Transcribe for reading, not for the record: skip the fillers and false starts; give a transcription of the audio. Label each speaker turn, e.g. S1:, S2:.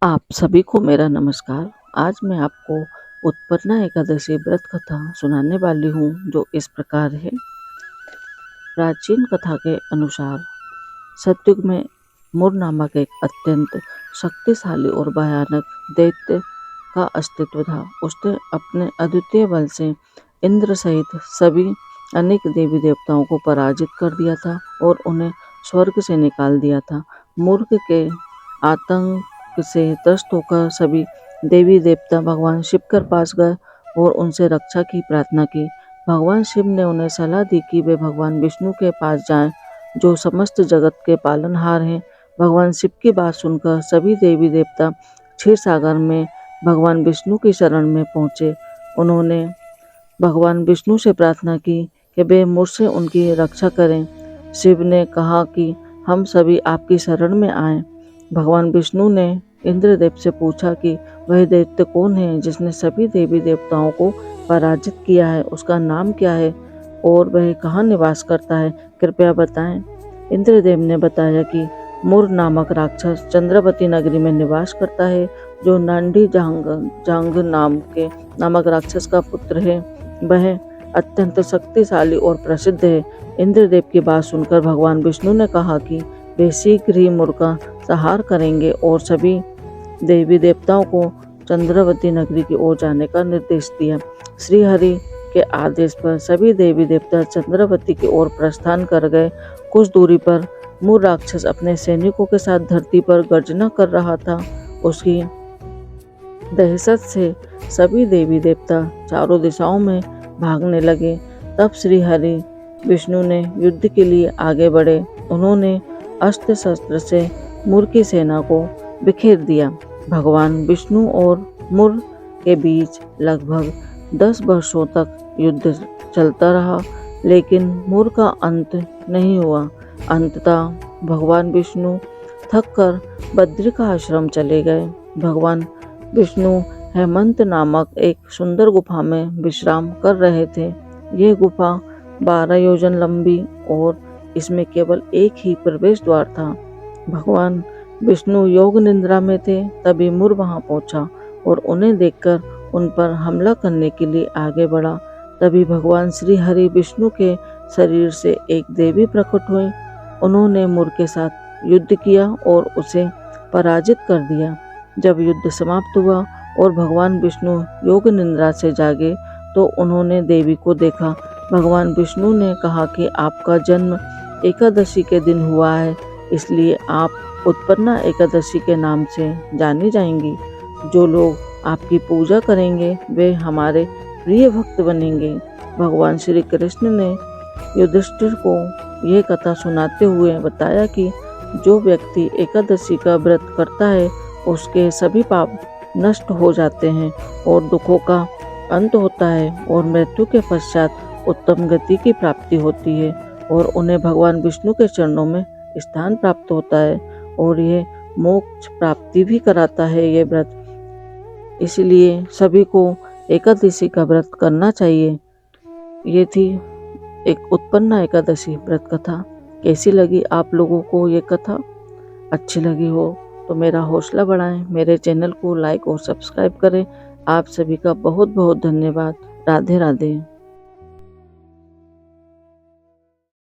S1: आप सभी को मेरा नमस्कार। आज मैं आपको उत्पन्ना एकादशी व्रत कथा सुनाने वाली हूँ, जो इस प्रकार है। प्राचीन कथा के अनुसार सतयुग में मुर नामक एक अत्यंत शक्तिशाली और भयानक दैत्य का अस्तित्व था। उसने अपने अद्वितीय बल से इंद्र सहित सभी अनेक देवी देवताओं को पराजित कर दिया था और उन्हें स्वर्ग से निकाल दिया था। मूर्ख के आतंक से त्रस्त होकर सभी देवी देवता भगवान शिव के पास गए और उनसे रक्षा की प्रार्थना की। भगवान शिव ने उन्हें सलाह दी कि वे भगवान विष्णु के पास जाएं, जो समस्त जगत के पालनहार हैं। भगवान शिव की बात सुनकर सभी देवी देवता क्षीर सागर में भगवान विष्णु की शरण में पहुँचे। उन्होंने भगवान विष्णु से प्रार्थना की कि वे मुझसे उनकी रक्षा करें। शिव ने कहा कि हम सभी आपकी शरण में आए। भगवान विष्णु ने इंद्रदेव से पूछा कि वह दैत्य कौन है जिसने सभी देवी देवताओं को पराजित किया है, उसका नाम क्या है और वह कहाँ निवास करता है, कृपया बताएं। इंद्रदेव ने बताया कि मुर नामक राक्षस चंद्रवती नगरी में निवास करता है, जो नांडी जांग नामक राक्षस का पुत्र है। वह अत्यंत शक्तिशाली और प्रसिद्ध है। इंद्रदेव की बात सुनकर भगवान विष्णु ने कहा कि वे शीघ्र ही मुर का संहार करेंगे और सभी देवी देवताओं को चंद्रवती नगरी की ओर जाने का निर्देश दिया। श्री हरि के आदेश पर सभी देवी देवता चंद्रवती की ओर प्रस्थान कर गए। कुछ दूरी पर मुर राक्षस अपने सैनिकों के साथ धरती पर गर्जना कर रहा था। उसकी दहशत से सभी देवी देवता चारों दिशाओं में भागने लगे। तब श्री हरि विष्णु ने युद्ध के लिए आगे बढ़े। उन्होंने अस्त्र शस्त्र से मुर की सेना को बिखेर दिया। भगवान विष्णु और मुर के बीच लगभग 10 वर्षों तक युद्ध चलता रहा, लेकिन मुर का अंत नहीं हुआ। अंततः भगवान विष्णु थककर बद्री का आश्रम चले गए। भगवान विष्णु हेमंत नामक एक सुंदर गुफा में विश्राम कर रहे थे। यह गुफा 12 योजन लंबी और इसमें केवल एक ही प्रवेश द्वार था। भगवान विष्णु योग निद्रा में थे। तभी मुर वहां पहुंचा और उन्हें देखकर उन पर हमला करने के लिए आगे बढ़ा। तभी भगवान श्री हरि विष्णु के शरीर से एक देवी प्रकट हुई। उन्होंने मुर के साथ युद्ध किया और उसे पराजित कर दिया। जब युद्ध समाप्त हुआ और भगवान विष्णु योग निद्रा से जागे तो उन्होंने देवी को देखा। भगवान विष्णु ने कहा कि आपका जन्म एकादशी के दिन हुआ है, इसलिए आप उत्पन्ना एकादशी के नाम से जानी जाएंगी। जो लोग आपकी पूजा करेंगे वे हमारे प्रिय भक्त बनेंगे। भगवान श्री कृष्ण ने युधिष्ठिर को यह कथा सुनाते हुए बताया कि जो व्यक्ति एकादशी का व्रत करता है उसके सभी पाप नष्ट हो जाते हैं और दुखों का अंत होता है और मृत्यु के पश्चात उत्तम गति की प्राप्ति होती है और उन्हें भगवान विष्णु के चरणों में स्थान प्राप्त होता है और ये मोक्ष प्राप्ति भी कराता है ये व्रत। इसलिए सभी को एकादशी का व्रत करना चाहिए। ये थी एक उत्पन्ना एकादशी व्रत कथा। कैसी लगी आप लोगों को ये कथा? अच्छी लगी हो तो मेरा हौसला बढ़ाएं, मेरे चैनल को लाइक और सब्सक्राइब करें। आप सभी का बहुत बहुत धन्यवाद। राधे राधे।